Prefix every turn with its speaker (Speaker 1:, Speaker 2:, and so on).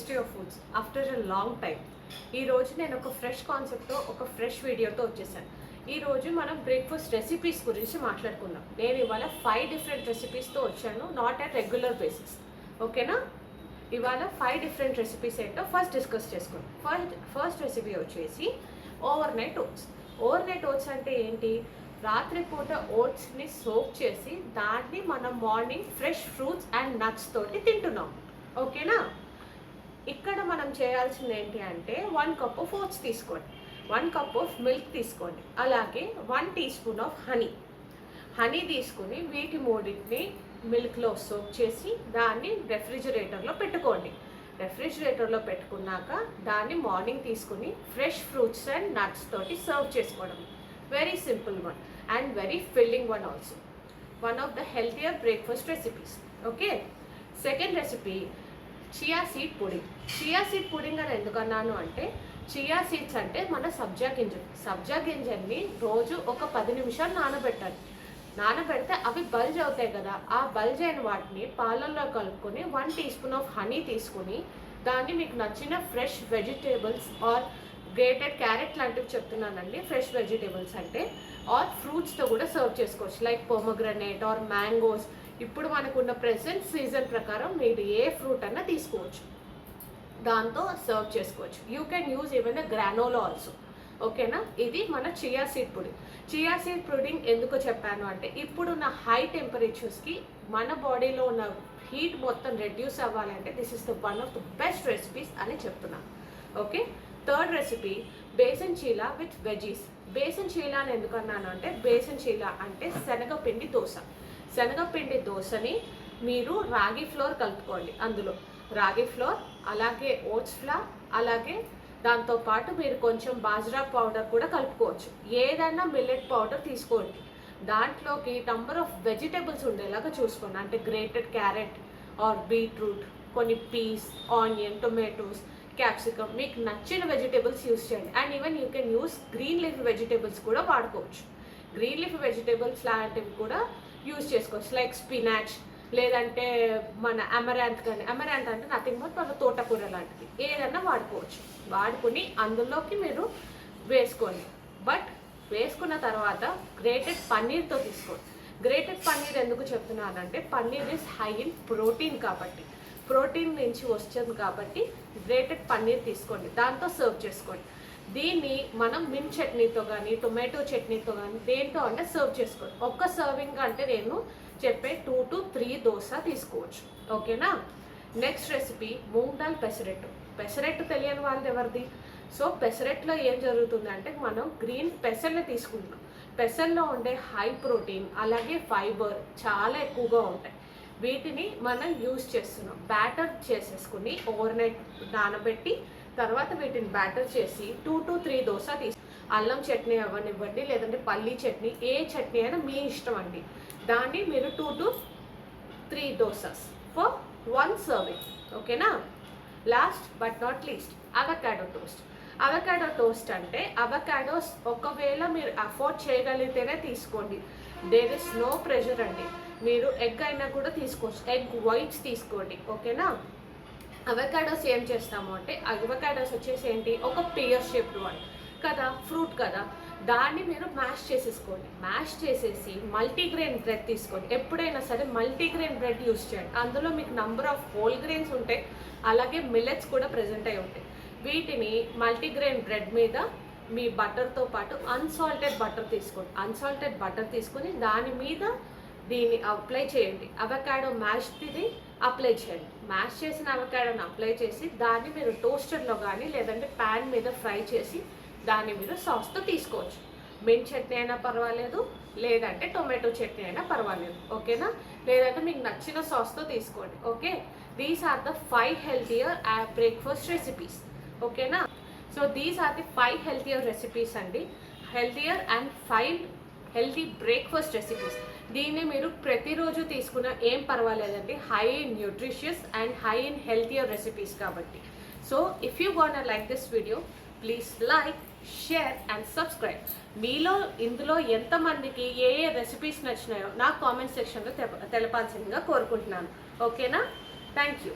Speaker 1: History of foods after a long time. ఈరోజు నేను ఒక ఫ్రెష్ కాన్సెప్ట్తో ఒక ఫ్రెష్ వీడియోతో వచ్చేసాను. ఈరోజు మనం బ్రేక్ఫాస్ట్ రెసిపీస్ గురించి మాట్లాడుకుందాం. నేను ఇవాళ 5 డిఫరెంట్ రెసిపీస్తో వచ్చాను, నాట్ అట్ రెగ్యులర్ బేసిస్. ఓకేనా? ఇవాళ 5 డిఫరెంట్ రెసిపీస్ ఏంటో ఫస్ట్ డిస్కస్ చేసుకుందాం. ఫస్ట్ రెసిపీ వచ్చేసి overnight oats. Overnight oats అంటే ఏంటి? రాత్రిపూట ఓట్స్ని సోక్ చేసి దాన్ని మనం morning fresh fruits and nuts తోటి తింటున్నాం. ఓకేనా? ఇక్కడ మనం చేయాల్సింది ఏంటి అంటే 1 కప్ ఆఫ్ ఓట్స్ తీసుకోండి, 1 కప్ ఆఫ్ మిల్క్ తీసుకోండి, అలాగే 1 టీ స్పూన్ ఆఫ్ హనీ తీసుకుని వీటి మూడింటిని మిల్క్లో సోక్ చేసి దాన్ని రెఫ్రిజిరేటర్లో పెట్టుకోండి. రెఫ్రిజిరేటర్లో పెట్టుకున్నాక దాన్ని మార్నింగ్ తీసుకుని ఫ్రెష్ ఫ్రూట్స్ అండ్ నట్స్ తోటి సర్వ్ చేసుకోవడం. Very simple one and very filling one also. One of the healthier breakfast recipes. Okay, second recipe chia seed pudding. Chia seed pudding అని ఎందుకన్నాను అంటే, చియా సీడ్స్ అంటే మన సబ్జా గింజల్ని రోజు ఒక 10 నిమిషాలు నానబెట్టాలి. నానబెడితే అవి బల్జ్ అవుతాయి కదా, ఆ బల్జ్ అయిన వాటిని పాలల్లో కలుపుకొని 1 టీ స్పూన్ ఆఫ్ హనీ తీసుకుని దాన్ని మీకు నచ్చిన fresh vegetables or grated carrot లాంటివి చెప్తున్నానండి, ఫ్రెష్ వెజిటేబుల్స్ అంటే, ఆర్ ఫ్రూట్స్తో కూడా సర్వ్ చేసుకోవచ్చు. Like pomegranate or mangoes. ఇప్పుడు మనకున్న ప్రెసెంట్ సీజన్ ప్రకారం మీరు ఏ ఫ్రూట్ అన్నా తీసుకోవచ్చు, దాంతో సర్వ్ చేసుకోవచ్చు. You can use even a granola also. ఓకేనా? ఇది మన chia seed pudding. Chia seed pudding ఎందుకు చెప్పాను అంటే, ఇప్పుడున్న హై టెంపరేచర్స్కి మన బాడీలో ఉన్న హీట్ మొత్తం రెడ్యూస్ అవ్వాలంటే this is the one of the best recipes అని చెప్తున్నాను. Okay, third recipe besan cheela with veggies. Besan cheela అని ఎందుకన్నాను అంటే, బేసన్ చీలా అంటే శనగపిండి దోశ. శనగపిండి దోశని మీరు రాగి ఫ్లోర్ కలుపుకోండి. అందులో రాగి ఫ్లోర్, అలాగే ఓట్స్ ఫ్లోర్, అలాగే దాంతోపాటు మీరు కొంచెం బాజ్రా పౌడర్ కూడా కలుపుకోవచ్చు. ఏదైనా మిల్లెట్ పౌడర్ తీసుకోండి. దాంట్లోకి నంబర్ ఆఫ్ వెజిటేబుల్స్ ఉండేలాగా చూసుకోండి. అంటే గ్రేటెడ్ క్యారెట్ ఆర్ బీట్రూట్, కొన్ని పీస్, ఆనియన్, టొమాటోస్, క్యాప్సికమ్, మీకు నచ్చిన వెజిటేబుల్స్ యూస్ చేయండి. And even you can use green leaf vegetables కూడా వాడుకోవచ్చు. గ్రీన్ లీఫ్ వెజిటేబుల్స్ లాంటివి కూడా యూస్ చేసుకోవచ్చు. లైక్ స్పినాచ్, లేదంటే మన అమరాంత్. కానీ అమరాంత్ అంటే నథింగ్ బట్ మన తోటకూర లాంటిది, ఏదన్నా వాడుకోవచ్చు. వాడుకుని అందులోకి మీరు వేసుకోండి. బట్ వేసుకున్న తర్వాత గ్రేటెడ్ పన్నీర్తో తీసుకోండి. గ్రేటెడ్ పన్నీర్ ఎందుకు చెప్తున్నానంటే, paneer is high in protein కాబట్టి, ప్రోటీన్ నుంచి వస్తుంది కాబట్టి గ్రేటెడ్ పన్నీర్ తీసుకోండి, దాంతో సర్వ్ చేసుకోండి. దీన్ని మనం మింట్ చట్నీతో కానీ, టొమాటో చట్నీతో కానీ, దేంతో అంటే సర్వ్ చేసుకోండి. ఒక్క సర్వింగ్ అంటే నేను చెప్పే 2 to 3 దోశ తీసుకోవచ్చు. ఓకేనా? Next recipe moong dal pesarattu. పెసరెట్టు తెలియని వాళ్ళది ఎవరిది? సో పెసరెట్లో ఏం జరుగుతుంది అంటే, మనం గ్రీన్ పెసర్ని తీసుకుంటున్నాం. పెసర్లో ఉండే హై ప్రోటీన్ అలాగే ఫైబర్ చాలా ఎక్కువగా ఉంటాయి. వీటిని మనం యూజ్ చేస్తున్నాం. బ్యాటర్ చేసేసుకుని ఓవర్ నైట్ నానబెట్టి తర్వాత వీటిని బ్యాటర్ చేసి 2 to 3 దోశ అల్లం చట్నీ అవ్వనివ్వండి, లేదంటే పల్లీ చట్నీ, ఏ చట్నీ అయినా మీ ఇష్టం అండి. దాన్ని మీరు 2 to 3 దోసస్ ఫర్ 1 సర్వింగ్. ఓకేనా? Last but not least avocado toast. Avocado toast అంటే అవకాడోస్ ఒకవేళ మీరు అఫోర్డ్ చేయగలిగితేనే తీసుకోండి. దేర్ ఇస్ నో ప్రెషర్ అండి. మీరు ఎగ్ అయినా కూడా తీసుకోవచ్చు, ఎగ్ వైట్స్ తీసుకోండి. ఓకేనా? అవకాడోస్ ఏం చేస్తాము అంటే, అవకాడోస్ వచ్చేసి ఏంటి, ఒక పియర్ షేప్డ్ వన్ కదా, ఫ్రూట్ కదా, దాన్ని మీరు మ్యాష్ చేసేసుకోండి. మ్యాష్ చేసేసి మల్టీగ్రెయిన్ బ్రెడ్ తీసుకోండి. ఎప్పుడైనా సరే మల్టీగ్రెయిన్ బ్రెడ్ యూస్ చేయండి. అందులో మీకు నంబర్ ఆఫ్ హోల్ గ్రెయిన్స్ ఉంటాయి, అలాగే మిల్లెట్స్ కూడా ప్రెజెంట్ అయి ఉంటాయి. వీటిని మల్టీగ్రెయిన్ బ్రెడ్ మీద మీ బటర్తో పాటు అన్సాల్టెడ్ బటర్ తీసుకోండి. అన్సాల్టెడ్ బటర్ తీసుకొని దాని మీద దీన్ని అప్లై చేయండి. అవకాడో మ్యాష్ది అప్లై చేయండి. మ్యాష్ చేసిన అవకాడోని అప్లై చేసి దాన్ని మీరు టోస్టర్లో కానీ లేదంటే ప్యాన్ మీద ఫ్రై చేసి దాన్ని మీరు సాస్తో తీసుకోవచ్చు. మింట్ చట్నీ అయినా పర్వాలేదు, లేదంటే టొమాటో చట్నీ అయినా పర్వాలేదు. ఓకేనా? లేదంటే మీకు నచ్చిన సాస్తో తీసుకోండి. Okay, these are the 5 healthier breakfast recipes. ఓకేనా? So these are the 5 healthier recipes అండి. Healthier and 5 healthy breakfast recipes. దీన్ని మీరు ప్రతిరోజు తీసుకున్న ఏం పర్వాలేదండి, high in nutritious and high in healthier recipes కాబట్టి. So if you gonna like this video, please like, share and subscribe. మీలో ఇందులో ఎంతమందికి ఏ రెసిపీస్ నచ్చినాయో నాకు కామెంట్ సెక్షన్లో తెలపాల్సిందిగా కోరుకుంటున్నాను. ఓకేనా? Thank you.